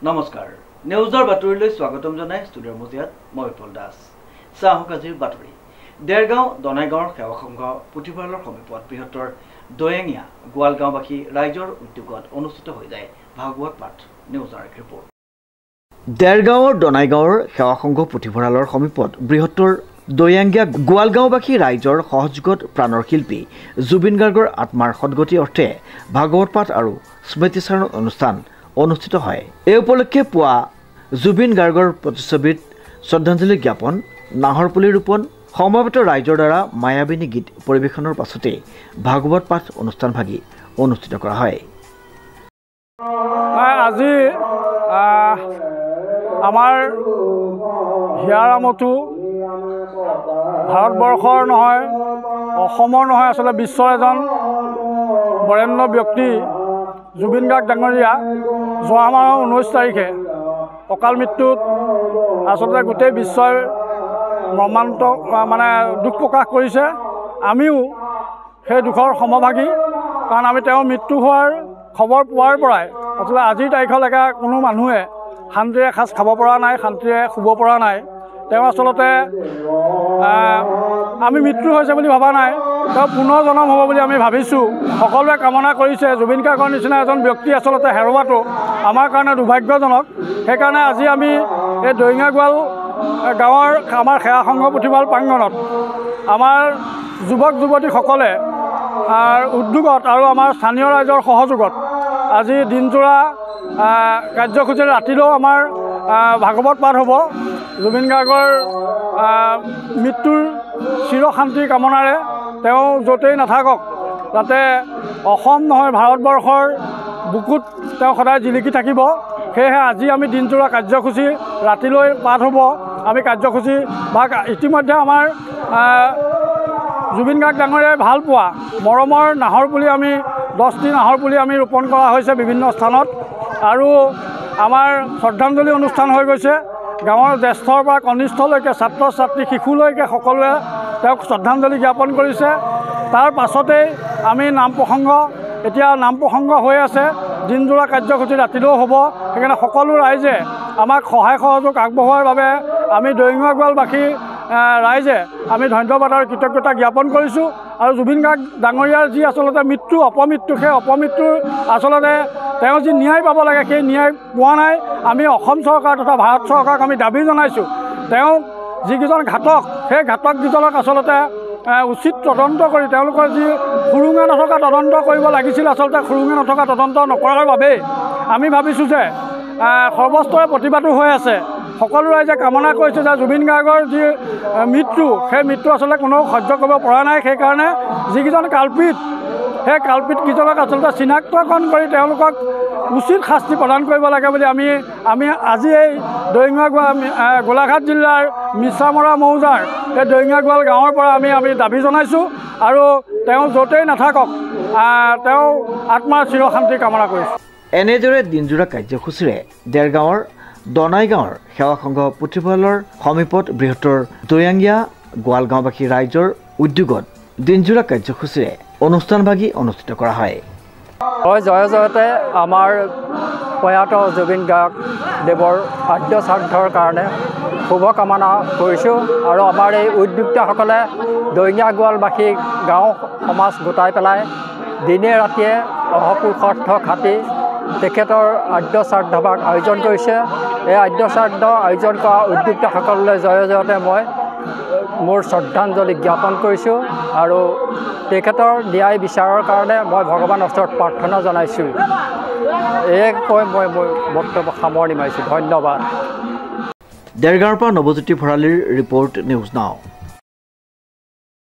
নমস্কাৰ নিউজৰ বাতৰিলৈ স্বাগতম জনাই ষ্টুডিঅ'ৰ মজিয়াত মই বিপুল দাস চাহক আজিৰ বাতৰি দেৰগাঁও দনাইগাঁৱৰ সেৱা সংঘ পুথিভঁৰালৰ সমীপত বৃহত্তৰ দয়াঙিয়া গোৱালগাঁওবাসী ৰাইজৰ উদ্যোগত অনুষ্ঠিত হৈ যায় ভাগৱত পাঠ নিউজৰ এক ৰিপৰ্ট দেৰগাঁৱৰ দনাইগাঁৱৰ সেৱা সংঘ পুথিভঁৰালৰ সমীপত বৃহত্তৰ দয়াঙিয়া গোৱালগাঁওবাসী ৰাইজৰ সহযোগত প্ৰাণৰ শিল্পী জুবিন গাৰ্গৰ আত্মাৰ সদগতি অৰ্থে ভাগৱত পাঠ আৰু স্মৃতিচাৰণ অনুষ্ঠান অনুষ্ঠিত হয়। এই উপলক্ষে পুৱা জুবিন গাৰ্গৰ প্ৰতিচ্ছবিত শ্ৰদ্ধাঞ্জলি জ্ঞাপন নাহৰপুলি ৰোপণ সমবেত ৰাইজৰ দ্বাৰা মায়াবিনী গীত পৰিৱেশনৰ পাছতে ভাগৱত পাঠ অনুষ্ঠানভাগি অনুষ্ঠিত কৰা হয়। আজি আমাৰ হিয়াৰামঠু ভাৰতবৰ্ষৰ নহয় অসমৰ নহয় আচলতে বিশ্বৰ এজন বৰেণ্য ব্যক্তি জুবিন গাৰ্গ ডাঙৰীয়া যোৱা মাহৰ 19 তাৰিখে অকাল মৃত্যুত আচলতে গোটেই বিশ্বই ব্ৰহ্মাণ্ড দুখ প্ৰকাশ কৰিছে। আমিও সেই দুখৰ সমভাগী, কাৰণ আমি তেওঁৰ মৃত্যু হোৱাৰ খবৰ পোৱাৰ পৰাই আচলতে আজিৰ তাৰিখলৈকে কোনো মানুহে শান্তিৰে এসাঁজ খাব পৰা নাই, শান্তিৰে শুব পৰা নাই। তেওঁ আচলতে আমি মৃত্যু হৈছে বুলি ভবা নাই, তেওঁ পুনৰ জন্ম হ'ব বুলি আমি ভাবিছোঁ। সকলোৱে কামনা কৰিছে। জুবিন গাৰ্গৰ নিচিনা এজন ব্যক্তি আচলতে হেৰুৱাটো আমাৰ কাৰণে দুৰ্ভাগ্যজনক। সেইকাৰণে আজি আমি এই দৈঙা গোৱাল গাঁৱৰ আমাৰ সেৱা সংঘ পুথিভঁৰাল প্ৰাংগণত আমাৰ যুৱক যুৱতীসকলে উদ্যোগত আৰু আমাৰ স্থানীয় ৰাইজৰ সহযোগত আজি দিনজোৰা কাৰ্যসূচী ৰাতিলৈও আমাৰ ভাগৱত পাঠ হ'ব। জুবিন গাৰ্গৰ মৃত্যুৰ চিৰশান্তিৰ কামনাৰে তেওঁ য'তেই নাথাকক যাতে অসম নহয় ভাৰতবৰ্ষৰ বুকুত তেওঁ সদায় জিলিকি থাকিব। সেয়েহে আজি আমি দিনজোৰা কাৰ্যসূচী ৰাতিলৈ পাঠ হ'ব। আমি কাৰ্যসূচী ইতিমধ্যে আমাৰ জুবিন গাৰ্গ ডাঙৰীয়াই ভাল পোৱা মৰমৰ নাহৰ পুলি আমি 10টি নাহৰ পুলি আমি ৰোপণ কৰা হৈছে বিভিন্ন স্থানত, আৰু আমাৰ শ্ৰদ্ধাঞ্জলি অনুষ্ঠান হৈ গৈছে। গাঁৱৰ জ্যেষ্ঠৰ পৰা কনিষ্ঠলৈকে ছাত্ৰ ছাত্ৰী শিশুলৈকে সকলোৱে তেওঁক শ্ৰদ্ধাঞ্জলি জ্ঞাপন কৰিছে। তাৰ পাছতেই আমি নাম প্ৰসংগ, এতিয়া নাম প্ৰসংগ হৈ আছে। দিনজোৰা কাৰ্যসূচী ৰাতিলৈও হ'ব। সেইকাৰণে সকলো ৰাইজে আমাক সহায় সহযোগ আগবঢ়োৱাৰ বাবে আমি দৈঙা গোৱালবাসী ৰাইজে আমি ধন্যবাদ আৰু কৃতজ্ঞতা জ্ঞাপন কৰিছোঁ। আৰু জুবিন গাৰ্গ ডাঙৰীয়াৰ যি আচলতে মৃত্যু অপমৃত্যু, সেই অপমৃত্যুৰ আচলতে তেওঁ যি ন্যায় পাব লাগে সেই ন্যায় পোৱা নাই। আমি অসম চৰকাৰ তথা ভাৰত চৰকাৰক আমি দাবী জনাইছোঁ, তেওঁ যিকেইজন ঘাতক সেই ঘাতককেইজনক আচলতে উচিত তদন্ত কৰি তেওঁলোকৰ যি সুৰুঙা নথকা তদন্ত কৰিব লাগিছিল, আচলতে সুৰুঙা নথকা তদন্ত নকৰাৰ বাবেই আমি ভাবিছোঁ যে সৰ্বস্তৰে প্ৰতিবাদো হৈ আছে। সকলো ৰাইজে কামনা কৰিছে যে জুবিন গাৰ্গৰ যি মৃত্যু সেই মৃত্যু আচলতে কোনেও সহ্য কৰিব পৰা নাই। সেইকাৰণে যিকেইজন কাল্পিত সেই কাল্পিতকেইজনক আচলতে চিনাক্তকৰণ কৰি তেওঁলোকক উচিত শাস্তি প্ৰদান কৰিব লাগে বুলি আমি আজি এই দৈঙা গোলাঘাট জিলাৰ মিছামৰা মৌজাৰ এই দৈঙা গোৱাল গাঁৱৰ পৰা আমি দাবী জনাইছোঁ। আৰু তেওঁ য'তেই নাথাকক তেওঁ আত্মাৰ চিৰশান্তি কামনা কৰিছোঁ। এনেদৰে দিনজোৰা কাৰ্যসূচীৰে দেৰগাঁৱৰ দনাইগাঁৱৰ সেৱা সংঘ পুথিভঁৰালৰ সমীপত বৃহত্তৰ দয়াঙিয়া গোৱালগাঁওবাসী ৰাইজৰ উদ্যোগত দিনজোৰা কাৰ্যসূচীৰে অনুষ্ঠানভাগি অনুষ্ঠিত কৰা হয়। জয় জয়তে আমাৰ প্ৰয়াত জুবিন গাৰ্গ দেৱৰ আদ্য শ্ৰাদ্ধৰ কাৰণে শুভকামনা কৰিছোঁ। আৰু আমাৰ এই উদ্যোক্তাসকলে দৈঙা গোৱালবাসী গাঁও সমাজ গোটাই পেলাই দিনে ৰাতিয়ে অহপুৰুষাৰ্থ খাটি তেখেতৰ আদ্য শ্ৰাদ্ধভাগ আয়োজন কৰিছে। এই আদ্য শ্ৰাদ্ধ আয়োজন কৰা উদ্যোক্তাসকললৈ জয় জয়তে মই মোৰ শ্ৰদ্ধাঞ্জলি জ্ঞাপন কৰিছোঁ। আৰু তেখেতৰ ন্যায় বিচাৰৰ কাৰণে মই ভগৱানৰ ওচৰত প্ৰাৰ্থনা জনাইছোঁ। এই কৈ মই বক্তব্য সামৰণি মাৰিছোঁ। ধন্যবাদ। দেৰগাঁৱৰ পৰা নৱজ্যোতি ভৰালীৰ ৰিপৰ্ট নিউজ নাও।